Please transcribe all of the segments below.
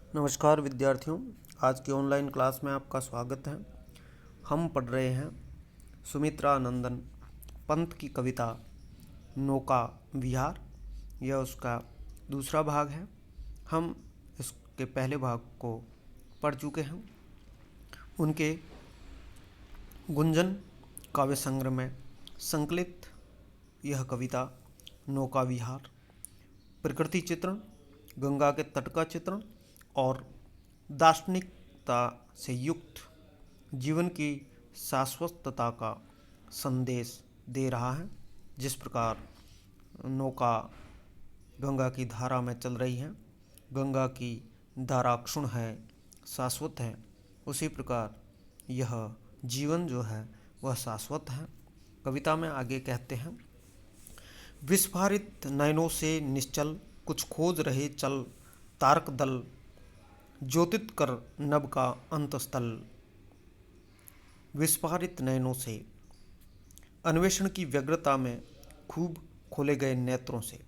नमस्कार विद्यार्थियों, आज की ऑनलाइन क्लास में आपका स्वागत है। हम पढ़ रहे हैं सुमित्रा नंदन पंत की कविता नौका विहार। यह उसका दूसरा भाग है। हम इसके पहले भाग को पढ़ चुके हैं। उनके गुंजन काव्य संग्रह में संकलित यह कविता नौका विहार प्रकृति चित्रण, गंगा के तट का चित्रण और दार्शनिकता से युक्त जीवन की शाश्वतता का संदेश दे रहा है। जिस प्रकार नौका गंगा की धारा में चल रही है, गंगा की धारा क्षुण है, शाश्वत है, उसी प्रकार यह जीवन जो है वह शाश्वत है। कविता में आगे कहते हैं, विस्फारित नयनों से निश्चल कुछ खोज रहे चल तारक दल, ज्योतित कर नभ का अंतस्थल। विस्फारित नयनों से अन्वेषण की व्यग्रता में खूब खोले गए नेत्रों से।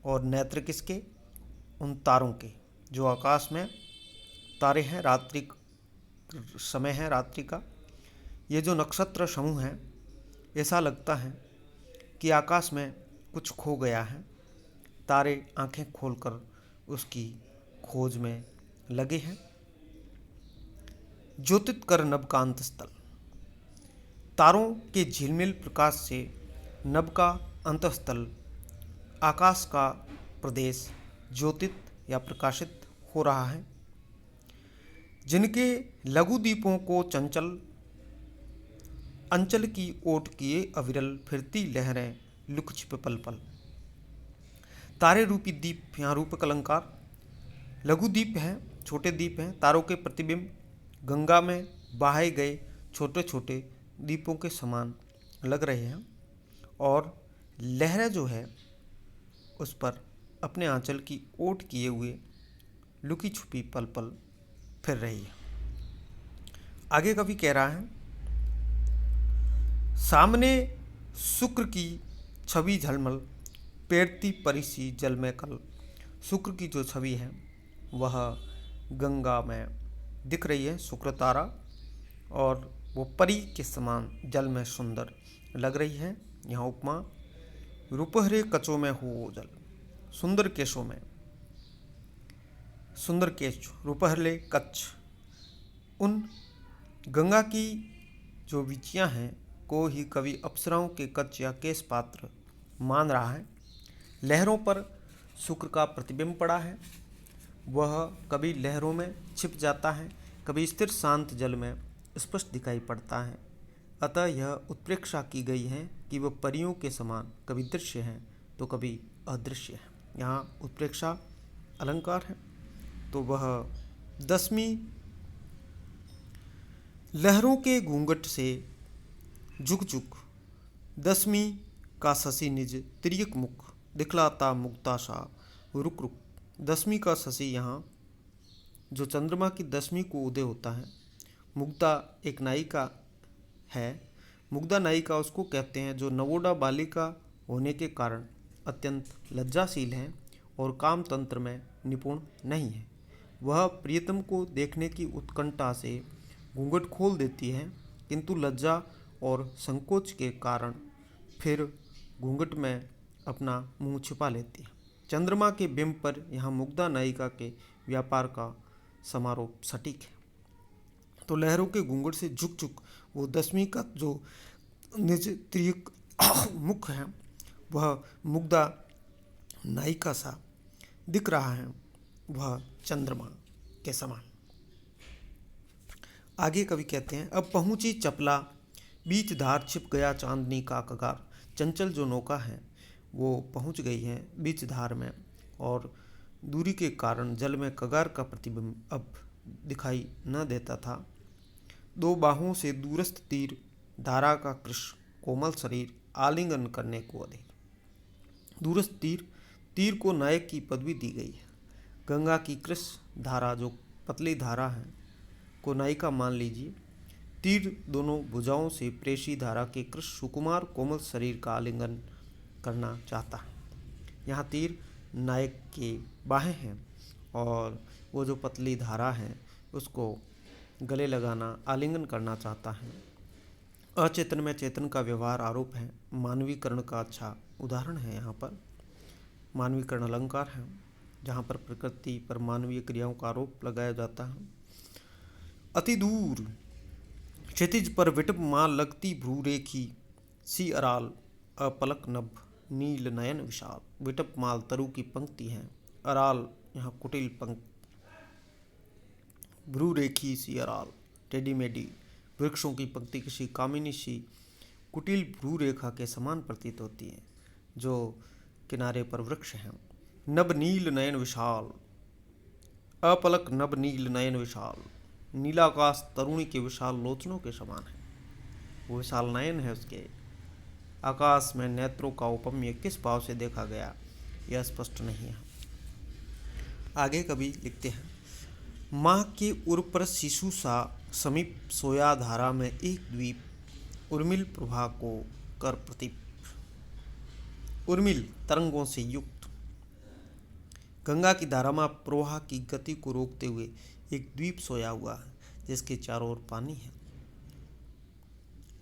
और नेत्र किसके? उन तारों के जो आकाश में तारे हैं, रात्रि समय है रात्रि का। ये जो नक्षत्र समूह है, ऐसा लगता है कि आकाश में कुछ खो गया है। तारे आंखें खोलकर उसकी खोज में लगे हैं। ज्योतित कर नभ का अंतस्थल, तारों के झिलमिल प्रकाश से नभ का अंतस्थल आकाश का प्रदेश ज्योतित या प्रकाशित हो रहा है। जिनके लघु दीपों को चंचल अंचल की ओट किए अविरल फिरती लहरें लुक छिप पल पल। तारे रूपी दीप, यहाँ रूपक अलंकार, लघु दीप हैं, छोटे दीप हैं। तारों के प्रतिबिंब गंगा में बहाए गए छोटे छोटे दीपों के समान लग रहे हैं। और लहरें जो है उस पर अपने आंचल की ओट किए हुए लुकी छुपी पल पल फिर रही है। आगे कवि कह रहा है, सामने शुक्र की छवि झलमल, पेरती परिसी जल में कल। शुक्र की जो छवि है वह गंगा में दिख रही है, शुक्र तारा, और वो परी के समान जल में सुंदर लग रही है। यहाँ उपमा, रुपहरे कचों में हो ओझल, सुंदर केशों में, सुंदर केश, रुपहरे कच्छ, उन गंगा की जो विचियाँ हैं को ही कवि अप्सराओं के कच्छ या केश पात्र मान रहा है। लहरों पर शुक्र का प्रतिबिंब पड़ा है, वह कभी लहरों में छिप जाता है, कभी स्थिर शांत जल में स्पष्ट दिखाई पड़ता है। अतः यह उत्प्रेक्षा की गई है कि वह परियों के समान कभी दृश्य है तो कभी अदृश्य है। यहाँ उत्प्रेक्षा अलंकार है। तो वह 10वीं लहरों के घूंघट से झुक झुक, 10वीं का शशि निज तिर्यक मुख, दिखलाता मुक्ताशा रुक रुक। 10वीं का शशि, यहाँ जो चंद्रमा की 10वीं को उदय होता है। मुग्धा एक नायिका है। मुग्धा नायिका उसको कहते हैं जो नवोढ़ा बालिका होने के कारण अत्यंत लज्जाशील है और काम तंत्र में निपुण नहीं है। वह प्रियतम को देखने की उत्कंठा से घूंघट खोल देती है, किंतु लज्जा और संकोच के कारण फिर घूंघट में अपना मुंह छिपा लेती है। चंद्रमा के बिंब पर यहाँ मुग्धा नायिका के व्यापार का समारोह सटीक है। तो लहरों के घूंघट से झुक झुक वो 10वीं का जो निज तिर्यक मुख है वह मुग्धा नायिका सा दिख रहा है, वह चंद्रमा के समान। आगे कवि कहते हैं, अब पहुंची चपला बीच धार, छिप गया चांदनी का कगार। चंचल जो नौका है वो पहुंच गई है बीच धार में, और दूरी के कारण जल में कगार का प्रतिबिंब अब दिखाई न देता था। दो बाहों से दूरस्थ तीर, धारा का कृष्ण कोमल शरीर, आलिंगन करने को अधीर। दूरस्थ तीर, तीर को नायक की पदवी दी गई है। गंगा की कृष्ण धारा जो पतली धारा है को नायिका मान लीजिए। तीर दोनों भुजाओं से प्रेषी धारा के कृष्ण सुकुमार कोमल शरीर का आलिंगन करना चाहता है। यहाँ तीर नायक के बाहें हैं और वो जो पतली धारा है उसको गले लगाना, आलिंगन करना चाहता है। अचेतन में चेतन का व्यवहार आरोप है, मानवीकरण का अच्छा उदाहरण है। यहाँ पर मानवीकरण अलंकार है, जहाँ पर प्रकृति पर मानवीय क्रियाओं का आरोप लगाया जाता है। अति दूर क्षितिज पर विटप माँ लगती भ्रूरेखी सी अराल, अपलक नभ नील नयन विशाल। विटप माल तरु की पंक्ति है, अराल यहाँ कुटिल पंक्ति, भ्रूरेखी सी अराल टेढ़ी मेढ़ी वृक्षों की पंक्ति किसी कामिनी सी कुटिल भ्रूरेखा के समान प्रतीत होती है जो किनारे पर वृक्ष हैं। नभ नील नयन विशाल, अपलक नभ नील नयन विशाल, नीलाकाश तरुणी के विशाल लोचनों के समान है। वो विशाल नयन है उसके। आकाश में नेत्रों का उपम्य किस भाव से देखा गया यह स्पष्ट नहीं है। आगे कवि लिखते हैं, माँ के उर पर शिशु सा समीप सोया धारा में एक द्वीप, उर्मिल प्रभा को कर प्रतीप। उर्मिल तरंगों से युक्त गंगा की धारा में प्रवाह की गति को रोकते हुए एक द्वीप सोया हुआ है जिसके चारों ओर पानी है।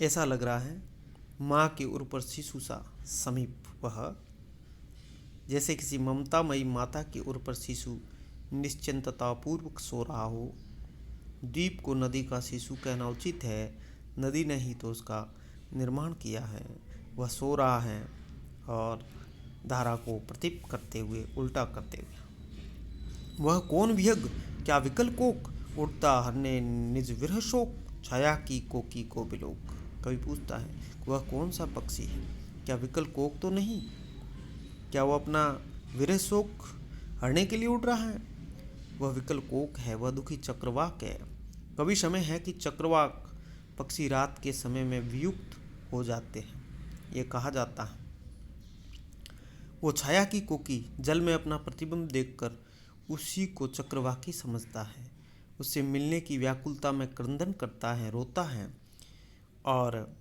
ऐसा लग रहा है माँ के उर पर शिशु सा समीप, वह जैसे किसी ममतामयी माता के उर पर शिशु निश्चिंततापूर्वक सो रहा हो। द्वीप को नदी का शिशु कहना उचित है, नदी ने ही तो उसका निर्माण किया है। वह सो रहा है और धारा को प्रतीप करते हुए, उल्टा करते हुए। वह कौन विहग क्या विकल कोक, उड़ता हरने निज विरह शोक, छाया की कोकी को बिलोक। कवि पूछता है वह कौन सा पक्षी है, क्या विकल कोक तो नहीं, क्या वो अपना विरह शोक हरने के लिए उड़ रहा है। वह विकल कोक है, वह दुखी चक्रवाक है। कभी समय है कि चक्रवाक पक्षी रात के समय में वियुक्त हो जाते हैं, ये कहा जाता है। वो छाया की कोकी जल में अपना प्रतिबिंब देखकर उसी को चक्रवाकी समझता है। उससे मिलने की व्याकुलता में क्रंदन करता है, रोता है, और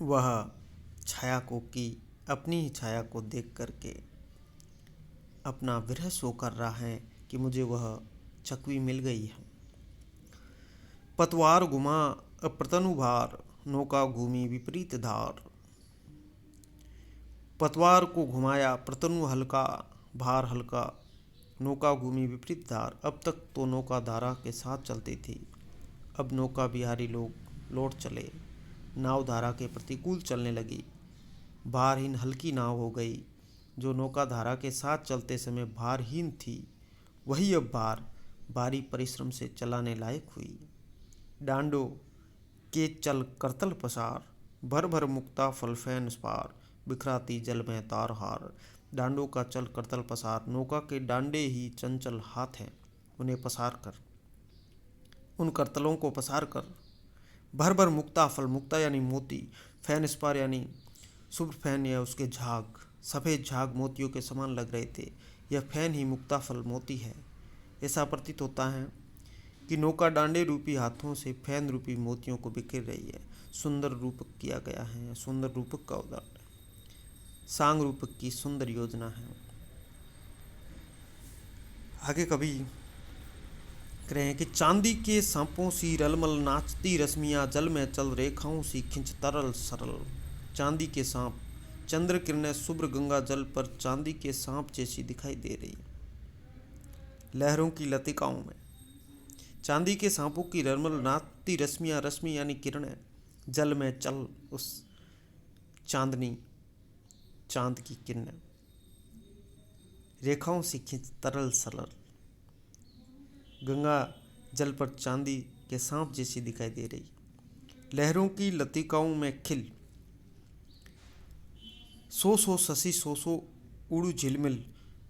वह छाया कोकी अपनी ही छाया को देख करके अपना विरह सो कर रहा है कि मुझे वह चकवी मिल गई है। पतवार घुमा अप्रतनु भार, नौका घूमी विपरीत धार। पतवार को घुमाया, प्रतनु हल्का, भार हल्का, नौका घूमी विपरीत धार। अब तक तो नौका धारा के साथ चलती थी, अब नौका बिहारी लोग लौट चले। नाव धारा के प्रतिकूल चलने लगी, भारहीन हल्की नाव हो गई। जो नौका धारा के साथ चलते समय भारहीन थी, वही अब भारी परिश्रम से चलाने लायक हुई। डांडो के चल करतल पसार, भर भर मुक्ता फल फैन पार, बिखराती जल में तार हार। डांडों का चल करतल पसार, नौका के डांडे ही चंचल हाथ हैं, उन्हें पसार कर, उन करतलों को पसार कर। भर भर मुक्ता फल, मुक्ता यानी मोती, फैन स्पार यानी शुभ्र फैन या उसके झाग, सफ़ेद झाग मोतियों के समान लग रहे थे। यह फैन ही मुक्ता फल मोती है। ऐसा प्रतीत होता है कि नौका डांडे रूपी हाथों से फैन रूपी मोतियों को बिखेर रही है। सुंदर रूपक किया गया है, सुंदर रूपक का उदाहरण, सांग रूपक की सुंदर योजना है। आगे कभी कह रहे हैं कि चांदी के सांपों सी रलमल नाचती रश्मियाँ, जल में चल रेखाओं सी खिंच तरल सरल। चांदी के सांप, चंद्र किरणें शुभ्र गंगा जल पर चांदी के सांप जैसी दिखाई दे रही। लहरों की लतिकाओं में चांदी के सांपों की रलमल नाचती रश्मियाँ, रश्मि यानी किरणें, जल में चल उस चांदनी, चांद की किरणें, रेखाओं से खिंच तरल सरल। गंगा जल पर चांदी के सांप जैसी दिखाई दे रही। लहरों की लतिकाओं में खिल, सो शशि सो उड़ू झिलमिल,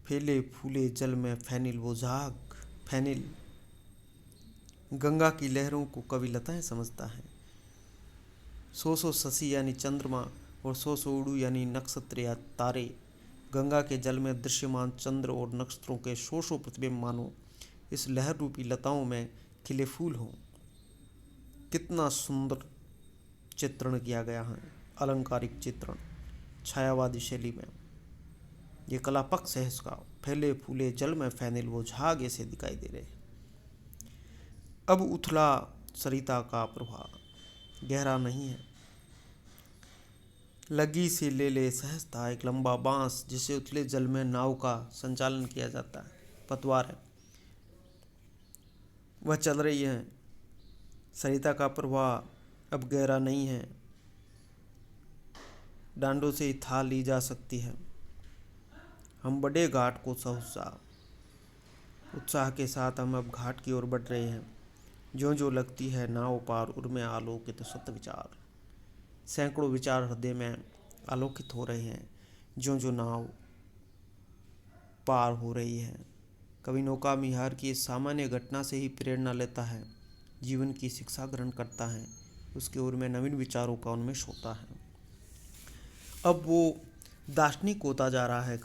फैले फूले जल में फैनिल वो झाग फैनिल। गंगा की लहरों को कवि लताएं समझता है। सो शशि यानी चंद्रमा और सो उड़ू यानी नक्षत्र या तारे। गंगा के जल में दृश्यमान चंद्र और नक्षत्रों के सो प्रतिबिंब मानो इस लहर रूपी लताओं में खिले फूल हों। कितना सुंदर चित्रण किया गया है, अलंकारिक चित्रण, छायावादी शैली में। ये कला पक्ष है इसका। फैले फूले जल में फैनिल वो झाग ऐसे दिखाई दे रहे। अब उथला सरिता का प्रवाह गहरा नहीं है, लगी से ले ले सहजता एक लंबा बांस जिसे उथले जल में नाव का संचालन किया जाता है। पतवार है, वह चल रही है। सरिता का प्रवाह अब गहरा नहीं है, डांडों से था ली जा सकती है। हम बड़े घाट को सहसा उत्साह के साथ हम अब घाट की ओर बढ़ रहे हैं। जो जो लगती है नाव पार उर्मे आलोकित सत विचार, सैकड़ों विचार हृदय में आलोकित हो रहे हैं जो जो नाव पार हो रही है। कवि नौका विहार की इस सामान्य घटना से ही प्रेरणा लेता है, जीवन की शिक्षा ग्रहण करता है, उसके ओर में नवीन विचारों का उन्मेष होता है। अब वो दार्शनिक होता जा रहा है।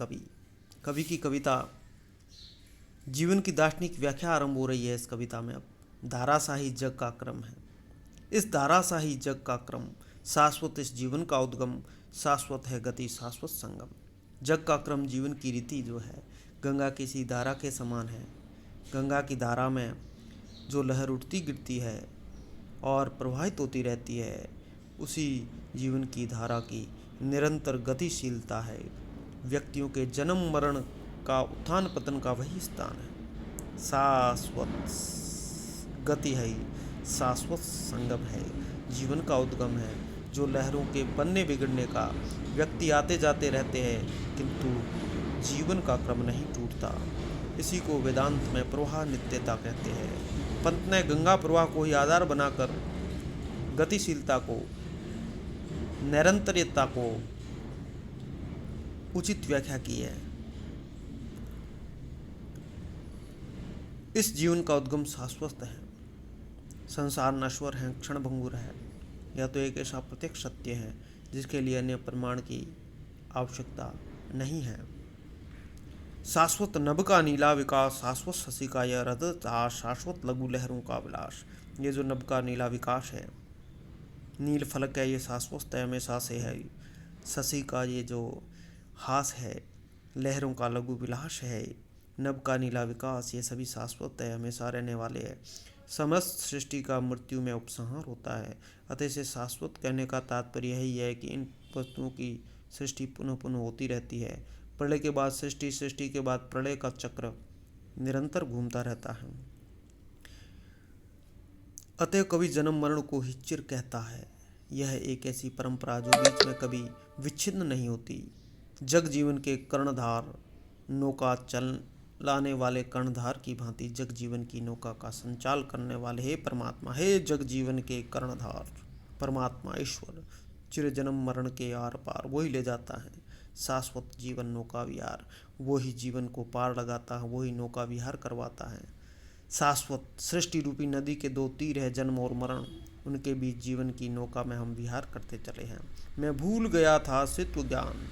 कवि की कविता जीवन की दार्शनिक व्याख्या आरंभ हो रही है। इस कविता में अब धाराशाही जग का क्रम है। इस धाराशाही जग का क्रम शाश्वत, इस जीवन का उद्गम शाश्वत है, गति शाश्वत संगम। जग का क्रम जीवन की रीति जो है गंगा की सी धारा के समान है। गंगा की धारा में जो लहर उठती गिरती है और प्रवाहित होती रहती है, उसी जीवन की धारा की निरंतर गतिशीलता है। व्यक्तियों के जन्म मरण का उत्थान पतन का वही स्थान है। शाश्वत गति है, शाश्वत संगम है, जीवन का उद्गम है। जो लहरों के बनने बिगड़ने का, व्यक्ति आते जाते रहते हैं किंतु जीवन का क्रम नहीं टूटता। इसी को वेदांत में प्रवाह नित्यता कहते हैं। पंत ने गंगा प्रवाह को ही आधार बनाकर गतिशीलता को, निरंतरता को उचित व्याख्या की है। इस जीवन का उद्गम शाश्वत है। संसार नश्वर है, क्षणभंगुर है। यह तो एक ऐसा प्रत्यक्ष सत्य है जिसके लिए अन्य प्रमाण की आवश्यकता नहीं है। शाश्वत नभ का नीला विकास, शाश्वत शशि का यह रजत, शाश्वत लघु लहरों का विलास। ये जो नभ का नीला विकास है, नील फलक है, ये शाश्वत है, हमेशा से है। शशि का ये जो हास है, लहरों का लघु विलास है, नभ का नीला विकास, ये सभी शाश्वत है, हमेशा रहने वाले हैं। समस्त सृष्टि का मृत्यु में उपसंहार होता है। अतः इसे शाश्वत कहने का तात्पर्य यही है कि इन वस्तुओं की सृष्टि पुनः पुनः होती रहती है। प्रलय के बाद सृष्टि, सृष्टि के बाद प्रलय का चक्र निरंतर घूमता रहता है। अतः कवि जन्म मरण को ही चिर कहता है। यह एक ऐसी परंपरा जो बीच में कभी विच्छिन्न नहीं होती। जग जीवन के कर्णधार, नौका चलाने वाले कर्णधार की भांति जग जीवन की नौका का संचाल करने वाले हे परमात्मा, हे जग जीवन के कर्णधार परमात्मा ईश्वर, चिर जन्म मरण के आर पार वही ले जाता है। शाश्वत जीवन नौका विहार, वही जीवन को पार लगाता है, वही नौका विहार करवाता है। शाश्वत सृष्टि रूपी नदी के दो तीर है, जन्म और मरण। उनके बीच जीवन की नौका में हम विहार करते चले हैं। मैं भूल गया था अस्तित्व ज्ञान,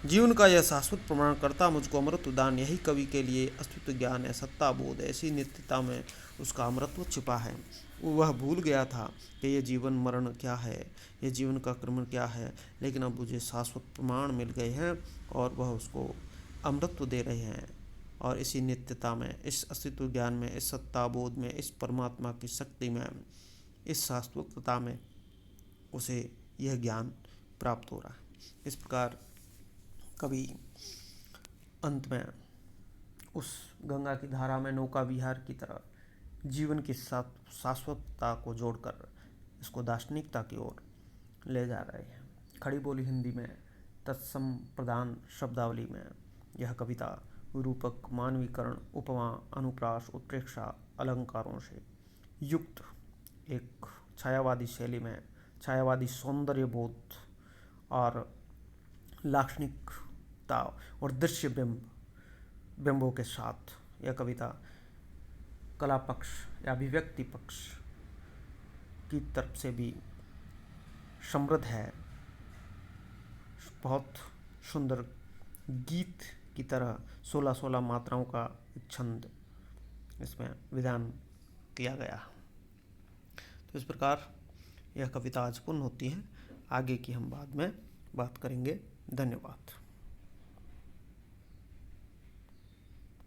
जीवन का यह शाश्वत प्रमाण करता मुझको अमृत दान। यही कवि के लिए अस्तित्व ज्ञान है, सत्ता बोध है। ऐसी नित्यता में उसका अमृतत्व छिपा है। वह भूल गया था कि ये जीवन मरण क्या है, ये जीवन का क्रम क्या है, लेकिन अब मुझे शाश्वत प्रमाण मिल गए हैं और वह उसको अमृतत्व दे रहे हैं। और इसी नित्यता में, इस अस्तित्व ज्ञान में, इस सत्ता बोध में, इस परमात्मा की शक्ति में, इस शाश्वतता में उसे यह ज्ञान प्राप्त हो रहा है। इस प्रकार कवि अंत में उस गंगा की धारा में नौका विहार की तरह जीवन की शाश्वतता को जोड़कर इसको दार्शनिकता की ओर ले जा रहे हैं। खड़ी बोली हिंदी में तत्सम प्रधान शब्दावली में यह कविता रूपक, मानवीकरण, उपमा, अनुप्रास, उत्प्रेक्षा, अलंकारों से युक्त एक छायावादी शैली में, छायावादी सौंदर्य बोध और लाक्षणिकता और दृश्य बिंबों के साथ यह कविता कला पक्ष या अभिव्यक्ति पक्ष की तरफ से भी समृद्ध है। बहुत सुंदर गीत की तरह 16-16 मात्राओं का छंद इसमें विधान किया गया। तो इस प्रकार यह कविता आज पूर्ण होती है। आगे की हम बाद में बात करेंगे। धन्यवाद।